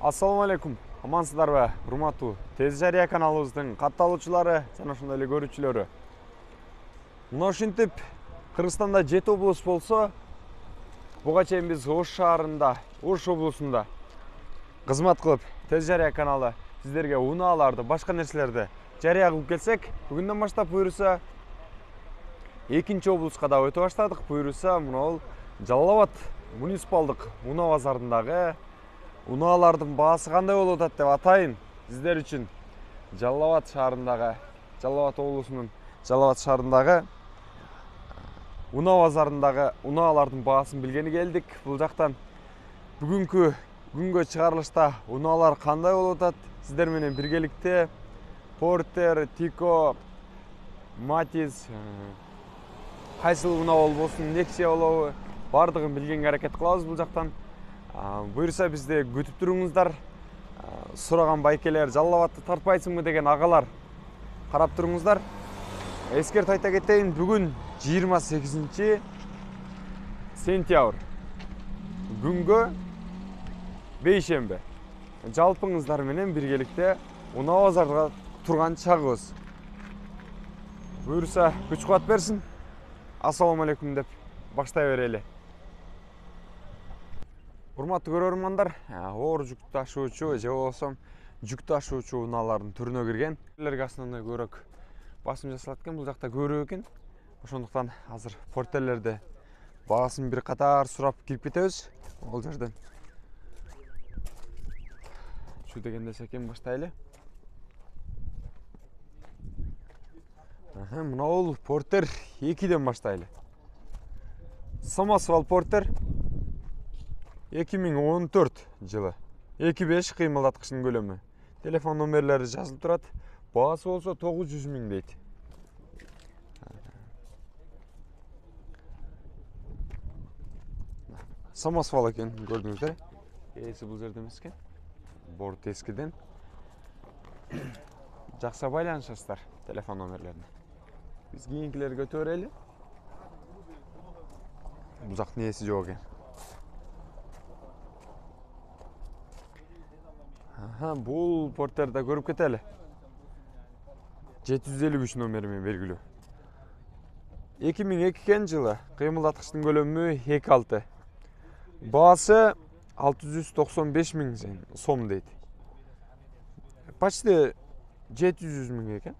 Assalamu алейкум. Амансыздарбы, урматтуу Тез Жарыя каналыбыздын катталуучулары жана ошондой эле көрүүчүлөрү. Мына ушинтип Кыргызстанда 7 облус болсо, буга чейин биз Ош шаарында, Ош облусунда кызмат кылып, Тез Жарыя каналы сиздерге унааларды, башка нерселерди жарыя кылып келсек, бүгүндөн баштап буюрса экинчи облуска да өтө баштадык. Буюрса, мына Жалал Абад муниципалдык унаа базарындагы унаалардын баасы кандай болуп атат деп атайын сиздер үчүн. Жалал Абад шаарындагы, Жалал Абад облусунун Жалал Абад шаарындагы унаа базарындагы унаалардын баасын билгени келдик. Бул жактан бүгүнкү күнгө чыгарылышта унаалар кандай болуп атат сиздер менен биргеликте Портер, Тико, Матиз, кайсыл унаа болбосун, Нексия болобу, бардыгын билгенге аракет кылабыз бул жактан. Буюрса бизди күтүп туруңуздар. Сураган байкелер, Жалал Абадты тартпайсыңбы деген агалар карап туруңуздар. Эскертип айта кетейин, бүгүн 28 сентябрь. Күнгө бейшембе. Жалпыңыздар менен биргеликте унаа базарга турган чагыбыз. Буюрса күч кубат берсин. Ассаламу алейкум деп баштай берели. Урматтуу көрөрмандар, оор жүк ташуучу же болбосо жүк ташуучу унаалардын түрүнө кирген. Силерге основной көбүрөөк басым жасалат экен, бул жакта көбүрөөк экен. Ошондуктан азыр портерлерди баасын бир катар сурап кирип кетебиз. Ол жерден чу дегенде секен баштайлы. Мына ол Портер 2ден баштайлы. Самосвал Портер 2014 жылы 2.5 кыймылдаткычтын көлөмү. Телефон номерлери жазылып турат. Баасы болсо 900 000 дейт. Самосвал экен, көрдүңүздөр. Эси бул жерде эмес экен. Борт эскиден. Жакшы байланышасыздар телефон номерлерине. Биз кийинкилерге өтө берели. Бул жактын эси жок экен. Бул Портерде көрүп кетели. 753 номермен белгилүү. 2002 жылы кыймылдаткычтын көлөмү 2.6. Баасы 695 000 сом дейт. Почти 700 000 экен.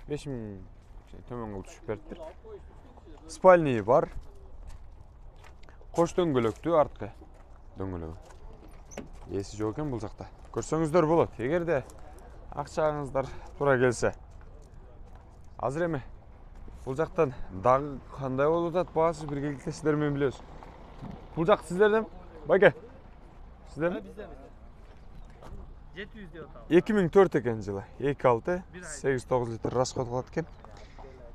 5 000 төмөнгө түшүп бериптир. Спальни бар. Кош дөңгөлөктүү арткы дөңгөлөгү. Эси жок экен бул жакта. Көрсөңүздөр болот. Эгерде акчаңыздар туура келсе. Азыр эми бул жактан дагы кандай болуп атат баасы биргеликте сиздер менен билебиз. Бул жак сиздерден? Байке. Сиздерден? 700 деп атабыз. 2004 экен жылы. 2.6, 8-9 литр расход кылат экен.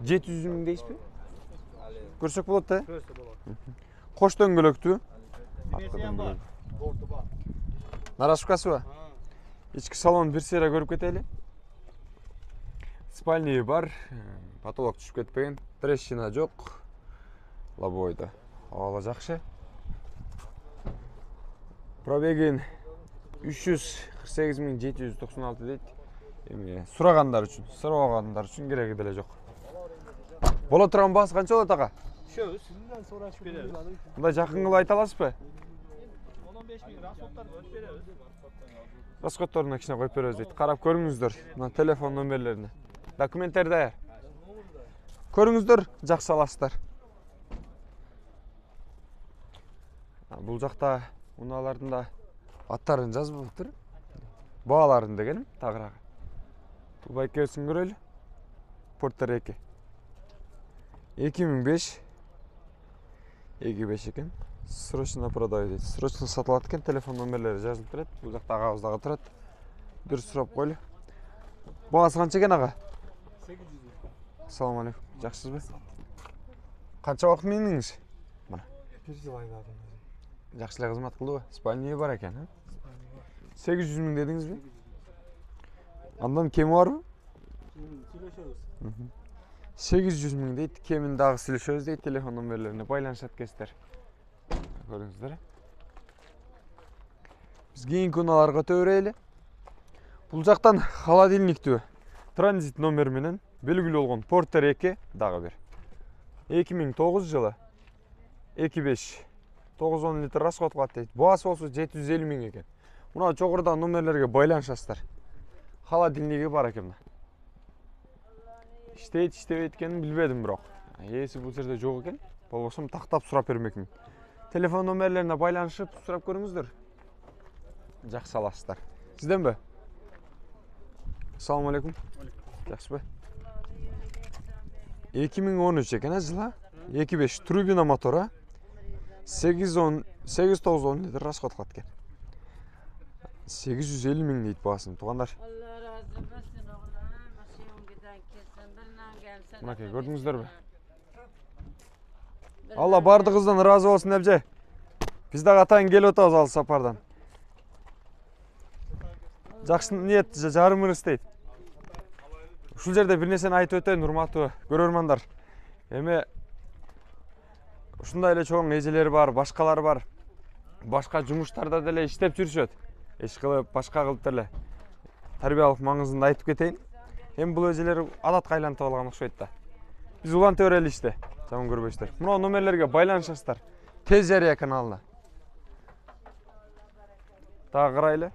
700 000 дейсизби? Көрсөк болот да? Көрсө болот. Кош дөңгөлөктүү. Борду бар. Нарашкасы ба? Ички салон бир сыйра көрүп кетели. Спальни бар. Потолок түшүп кетпеген. Трещина жок. Лобойда. Абалы жакшы. Пробегин 348 796 дейт. Эми сурагандар үчүн кереги деле жок. Боло турган баасы канча болот ага? Шөбүз сизден сурашып беребиз. Мындай жакын кылып айта аласызбы? 15 000 расходтарды өтүп беребиз. Расходторуна кичине коюп беребиз дейт. Карап көрүңүздөр. Мына телефон номерлерине. Документтер даяр. Көрүңүздөр, жакшы аласыздар. Бул жакта унаалардын да аттарын жазбаптыр. Бааларын дегеним тагыраагы. Бул байкебизин көрөлү. Портер 2. 2005 2.5 экен. Срочно продаю дейт. Срочно сатылат экен, телефон номерлери жазылып турат. Бул жакта агабыз дагы турат. Бир сурап койлу. Баасы канча экен ага? 800. Ассаламу алейкум. Жакшысызбы? Канча убакыт миндиңиз? Мына. 1 жыл айладым. Жакшы эле кызмат кылдыбы? Спальни бар экен, 800 000 дедиңизби? Андан кеми барбы? Сүйлөшөбүз. 800 000 дейт. Кемин дагы сүйлөшөбүз дейт. Телефон номерлерине байланышат экенсиздер. Көрүңүздөр. Биз кийинки унааларга өтө берели. Бул жактан холодильниктүү транзит номер менен белгилүү болгон Porter 2 дагы бир. 2009 жылы 2.5 910 литр расход кылат дейт. Баасы болсо 750 миң экен. Мына жогорудагы номерлерге байланышасыздар. Холодильниги бар экен. İşteyt iştebейт экенин билбедим бирок. Ээси бул жерде жок экен. Болбосо тактап сурап бермекмин. Телефон номерлерине байланышып сурап көрүңүздөр. Жакшы аласыздар. Сизденби? Assalamu alaikum. Жакшыбы? 2013 экен жылы. 2.5 турбина мотора. 8-9-10 литр расход кылат экен. 850 миң дейт баасын. Туугандар. Мынакей көрдүңүздөрбү? Алла бардыгыбыздан ыраазы болсун эбже. Биз дагы атайын келип атабыз ал сапардан. Жакшы ниет жарымын istейт. Ушул жерде бир нерсени айтып өтөйүн, урматтуу көрөрмандар. Эми ушундай эле чоң эжелер бар, башкалар бар. Башка жумуштарда деле иштеп жүрүшөт. Эч кылып, башка кылып деле. Тарбиялык маңызын айтып кетейин. Эми бул эжелер адатка айланып алган окшойт да. Биз улантып берели иште. Жаман көрбөйсүздөр. Мына номерлерге байланышасыздар. Тез жарыя каналына. Дагы карайлы.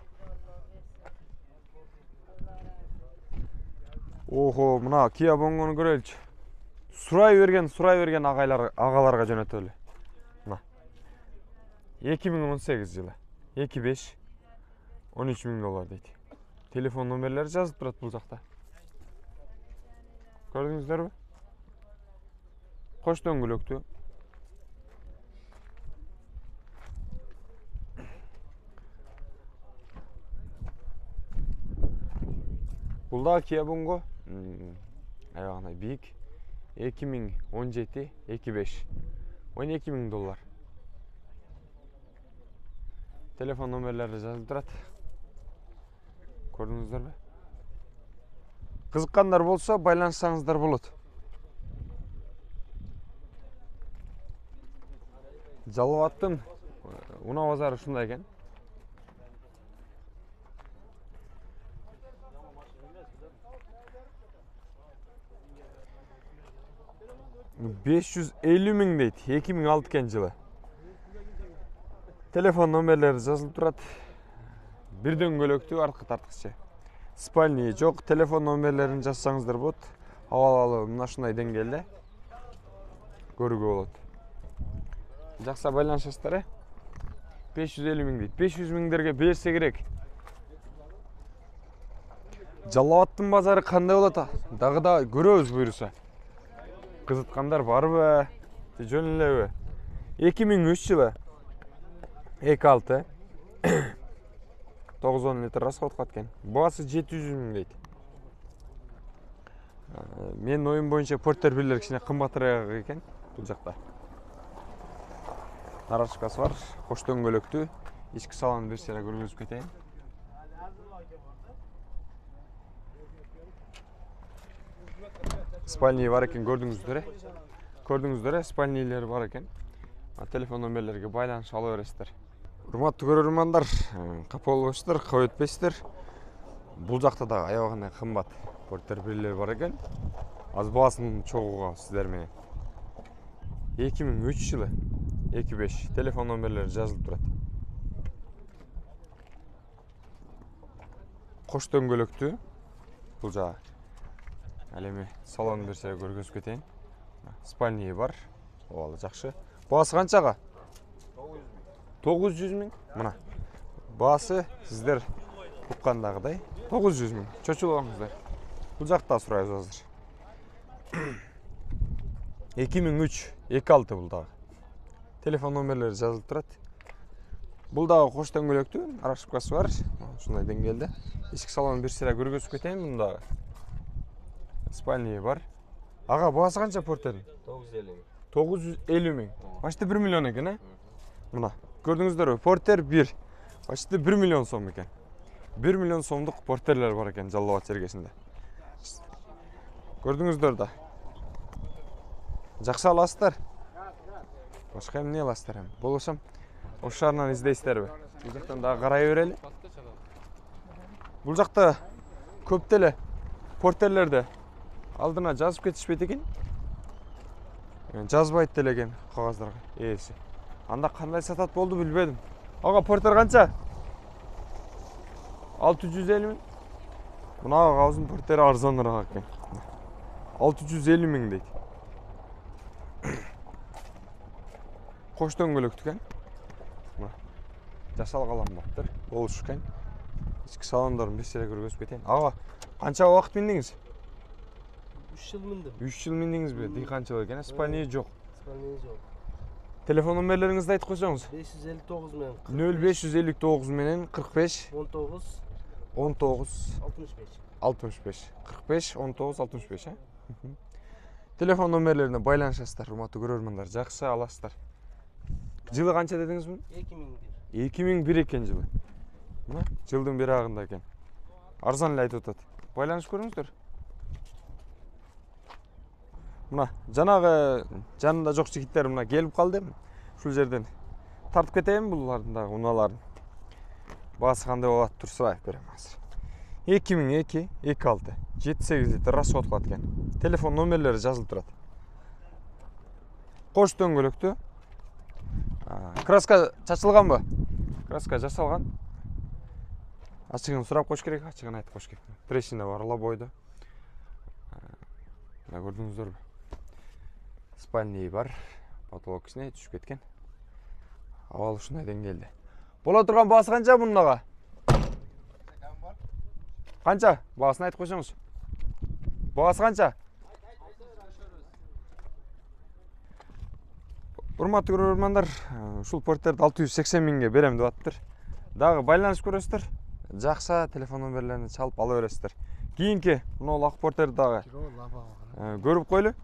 Охо, мына Kia Bongo'nu көрөлүчү. Сурай берген агаларга жөнөтөлү. Мына. 2018 жылы. 2.5 13 миң доллар дейт. Телефон номерлери жазылып турат бул жакта. Көрдүңүздөрбү? Кош дөңгөлөктүү. Бул да Kia Bongo. Аягына бийик. 2017 2.5 12 миң доллар. Телефон номерлери жазылып турат. Көрдүңүздөрбү? Кызыккандар болсо байланышсаңыздар болот. Жалал Абадтын унаа базары ушундай экен. $550 миң дейт. 2006 экен жылы. Телефон номерлери жазылып турат. Бир дөңгөлөктүү арткы тарткычы. Спальни жок, телефон номерлерин жазсаңыздар болот. Абалалы мына ушундай деңгээлде көрүүгө болот. Жакса байланышасыздар, 550 миң дейт. 500 миңдерге берсе керек. Жалал Абадтын базары кандай болот? Дагы да көрөбүз буйруса. Кызыткандар барбы? Жөн элеби? 2003 жылы 2.6 910 литр расход кылат экен. Баасы 700 миң дейт. Менин оюм боюнча Porter 1 кичине кымбатыраак экен бул жакта. Нарашкасы бар, кош дөңгөлөктүү. Ички салонун бир сыйра көргөзүп кетейин. Спальни бар экен, көрдүңүздөр, спальнилер бар экен. Телефон номерлерге байланыш ала бересиздер. Урматтуу көрөрмандар, капа болбойсуздар, кабыл этпейсиздер. Бул жакта да аябагында кымбат Porter 1 бар экен. Аз баасын чогууга сиздер менен. 2003 жылы 2.5 телефон номерлери жазылып турат. Кош дөңгөлөктүү. Бул жагы. Ал эми салонун бир сыйра көргөзүп кетейин. Спальни бар. Обалы жакшы. Баасы канчага? 900 миң. Мына. Баасы сиздер уккандагыдай 900 миң. Чочулгаңыздар. Бул жакта сурайбыз азыр. 2003 2.6 бул дагы. Телефон номерлери жазылып турат. Бул дагы кош дөңгөлөктүү, ошибкасы бар. Ушундай деңгээлде. Ички салонун бир сыйра көргөзүп кетейин мында. Спальни бар. Ага, баасы канча Porter'in? 950 миң. Почти 1 миллион экен, а? Мына, көрдүңүздөрбү? Porter 1. Почти 1 миллион сом экен. 1 миллион сомдук Porter'лер бар экен Жалал Абад жергесинде. Көрдүңүздөр да. Жакшы аласыздар. Башка эмне аласыздар эми? Болбосо ош шаарынан издейсиздерби? Бул жактан дагы карай берели. Бул жакта көп деле портерлерде алдына жазып кетишпейт экен. Жазбайт деле экен кагаздарга ээси. Анда кандай сатат болду билбедим. Ага, портер канча? 650 миң. Мына кагыздын портери арзаныраак экен. 650 миң дейт. Кош дөңгөлөктү экен. Мына жасалгаланбаптыр. Болуш экен. Ички салондорун бир сыйра көргөзүп кетейин. Ага, канча убакыт биндиңиз? 3 жыл міндім. 3 жыл биндиңизби? Дыйканчылык экен, спальня жок. Спальня жок. Телефон номерлериңизди айтып койсоңуз. 559 менен 0559 менен 45 19 19 65. 65 45 19 65 а? Телефон номерлерине байланышасыздар, урматтуу көрөрмандар. Жакшы аласыздар. Жылы канча дедиңиз бу? 2001. 2001 экен жылы. Мына жылдын бир агында экен. Арзан эле айтып атат. Байланыш көрүңүздөр. Мына жанагы жанында жок жигиттер мына келип калды. Ушул жерден тартып кетейин булардын дагы унааларын. Баасы кандай болот турсубай берем азыр. 2002 26 7-8 литр расход кылат экен. Телефон номерлери жазылып турат. Кош дөңгөлөктү. Краска чачылганбы? Краска жасалган. Ачыгын сурап кош керек, ачыгын айтып кош керек. Трещина бар лобойдо. Мына көрдүңүздөрбү? Спальня бар. Потолок ичине түшүп кеткен. Абал ушундай деңгээлде. Бола турган баасы канча мунага? Канча? Баасын айтып койсоңуз. Баасы канча? Урматтуу көрөрмандар, ушул портерди 680 миңге берем деп атыптыр. Дагы байланышып көрөсүздөр. Жакшы телефон номерлерин чалып ала бересиздер. Кийинки мына ак портерди дагы көрүп койлу.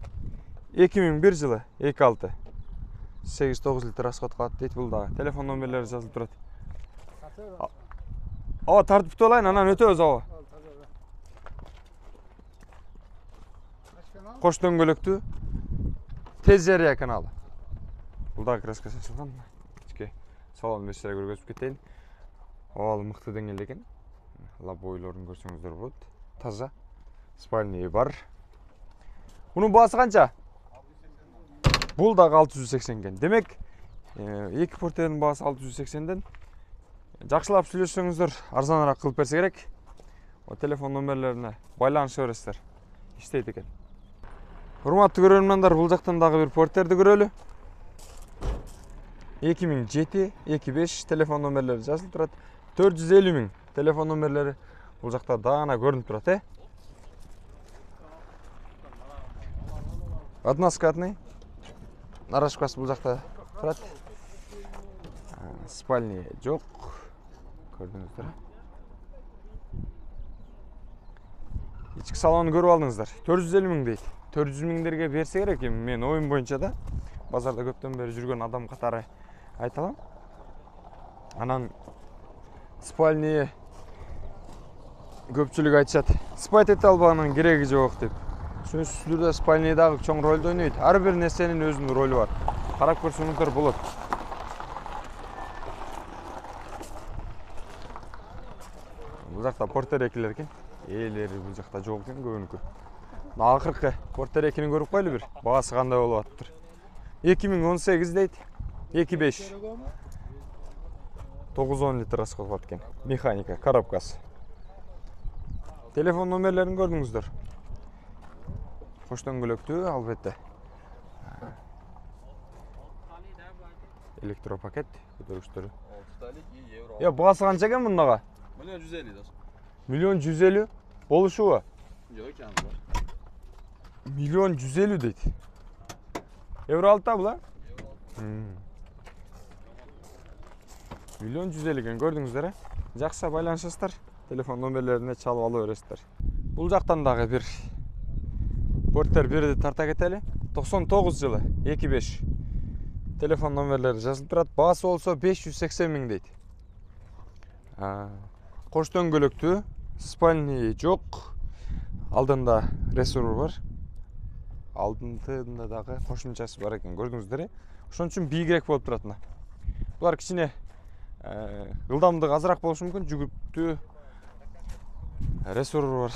2001 жылы 26 8-9 литр расход кылат дейт. Бул дагы телефон номерлери жазылып турат. Ава тартып бүтүп алайын, анан өтөбүз ава. Кош дөңгөлөктүү Тез Жарыя каналы. Бул дагы краска чачылган. Ички салон бесире көргөзүп кетейин. Абалы мыкты деңгээлде экен. Лобойлорун көрсөңүздөр болот. Таза. Спальня бар. Мунун баасы канча? Бул дагы 680 экен. Демек, эки портердин баасы 680ден. Жакшылап сүйлөшсөңүздөр, арзаныраак кылып берсе керек. O telefon номерлерине байланыша бересиздер. Иштейт экен. Урматтуу көрөрмандар, бул жактан дагы бир портерди көрөлү. 2007-25 телефон номерлери жазылып турат. 450 миң телефон номерлери бул жакта даана көрүнүп турат, Односкатный. Нарашкасы бул жакта турат. Спальня жок. Көрдүңүздөр. Ички салонун көрүп алдыңыздар. 450 миң дейт. 400 миңдерге берсе керек, мен оюм боюнча да базарда көптөн бери жүргөн адам катары айталам. Анан спальня көпчүлүк айтышат. Спать эте албаганын кереги жок деп. Сөзсүз түрдө спальня дагы чоң ролду ойнойт. Ар бир нерсенин өзүнүн ролу бар. Карап көрсөңүздөр болот. Бул жакта портер экилер экен. Ээлери бул жакта жок экен көбүнүкү. Акыркы портер экини көрүп койлу бир. Баасы кандай болуп атыптыр. 2018 дейт. 25. 9-10 литр расход кылат экен. Механика, коробкасы. Телефон номерлерин көрдүңүздөр. Кош дөңгөлөктүү, албетте. Электропакет көтөргүчтөрү. Я, баасы канча экен мунага? 1.150 да. 1.150 болушубу? Жок экен бар. 1.150 дейт. Евро алты бул, 1.150 экен, көрдүңүздөр, Жакшы байланышасыздар. Телефон номерлерине чалып ала бересиздер. Бул жактан дагы бир портер бирди тарта кетели. 99 жылы 25. Телефон номерлери жазылып турат. Баасы болсо 580 миң дейт. Кош дөңгөлөктүү, спальня жок. Алдында ресурс бар. Алдында дагы кошумчасы бар экен, көрдүңүздөр. Ошон үчүн бийигирээк болуп турат мына. Булар кичине ылдамдыгы азыраак болушу мүмкүн. Жүгүктүү рессорвер бар.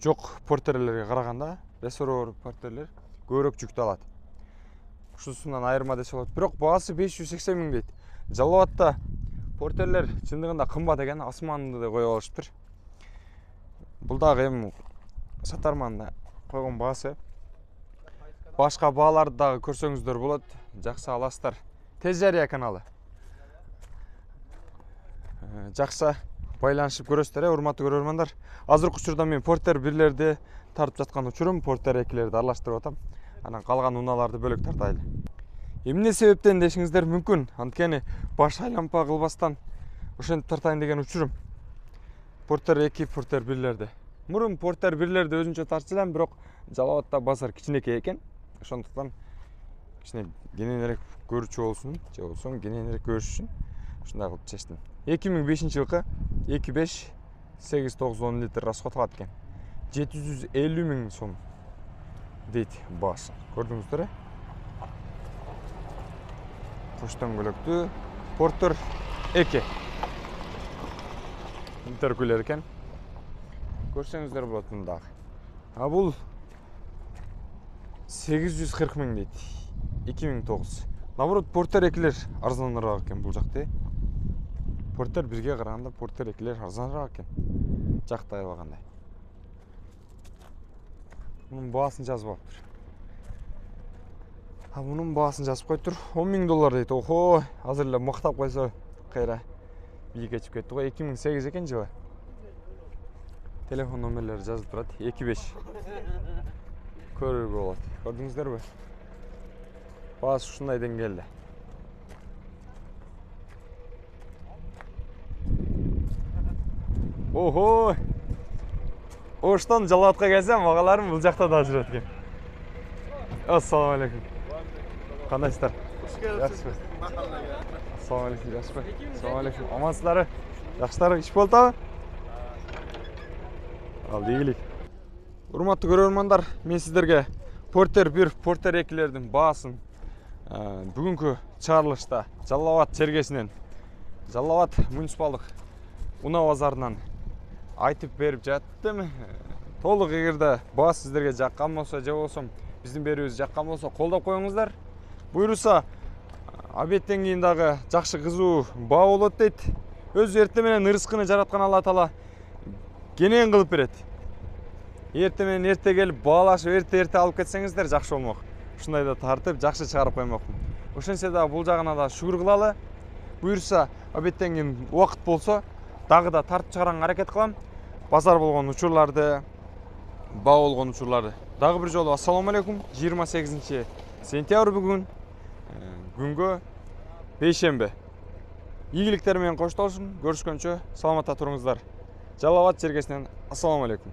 Жок портерлерге караганда рессорвер портерлер көбүрөөк жүктү алат. Ушусунан айырма десе болот. Бирок баасы 580 миң дейт. Жалал Абадта портерлер чындыгында кымбат экен, асманды да коюп алышыптыр. Бул дагы эми сатарманда койгон баасы. Башка бааларды дагы көрсөңүздөр болот. Жакшы аласыздар. Тез Жарыя каналы. Жакшы байланышып көрөсүздөр, урматтуу көрөрмандар. Азыркы учурда мен портер бирлерди тартып жаткан учурум, портер экилерди аралаштырып атам. Анан калган унааларды бөлөк тартайлы. Эмне себептен дешиңиздер мүмкүн. Анткени баш айлампа кылбастан ошентип тартайын деген учурум. Портер 2, портер 1лерди. Мурун портер 1лерди өзүнчө тартчу элем, бирок Жалал Абадта базар кичинекей экен. Ошондуктан кичине кененирээк көрүүчү болсун, же болбосо кененирээк көрүш үчүн ушундай кылып чечтим. 2005-жылкы 2,5 8-9-10 литр расход кылат экен. 750 миң сом дейт баасы. Көрдүңүздөр? Коштон көлөктүү портер 2. Интеркулер экен. Көрсөңүздөр болот мындагы. А бул 840 миң дейт. 2009. Наоборот, портер 2лер арзаныраак экен бул жакта. Портер 1ге караганда портер 2лер арзаныраак экен. Жактай алгандай. Мунун баасын жазып алыптыр. А мунун баасын жазып коюптур. 10 миң доллар дейт. Охо, азыр эле мактап койсо кайра бийик чыгып кетти го. 2008 экен жылы. Телефон номерлери жазылып турат. 2,5. Көрүүгө болот. Көрдүңүздөрбү? Баасы ушундай деңгээлде. Охо! Оштон Жалал Абадка келсем, агаларым бул жакта да жүрөт экен. Ассалам алейкум. Кандайсыздар? Жакшысызбы? Ассалам алейкум, жакшысызбы? Ассалам алейкум. Амансыздарбы? Жакшылар, иш болуп атабы? Ал ийгилик. Урматтуу көрөрмандар, мен сиздерге портер 1, портер 2лердин баасын бүгүнкү чыгарылышта Жалал Абад чергесинен, Жалал Абад муниципалдык унаа базарынан айтып берип жаттым. Толук эгерде баа сиздерге жаккан болсо, же болбосо биздин берүүбүз жаккан болсо, колдоп коюңуздар. Буйруса, абедтен кийин дагы жакшы кызуу баа болот дейт. Өзү эртең менен ырыскыны жараткан Алла Таала кенен кылып берет. Эртең менен эрте келип баалашып, эрте алып кетсеңиздер жакшы болмок. Ушундайда тартып жакшы чыгарып коймокмун. Ошентсе дагы бул жагына да шүгүр кылалы. Буйруса, абедтен кийин убакыт болсо, дагы да тартып чыгарганга аракет кылам. Базар болгон учурларды, баа болгон учурларды. Дагы бир жолу ассаламу алейкум. 28 сентябрь бүгүн. Күнгө бейшембе. Ийгиликтер менен коштолушун. Көрүшкөнчө саламатта туруңуздар. Жалал Абад чергесинен ассаламу алейкум.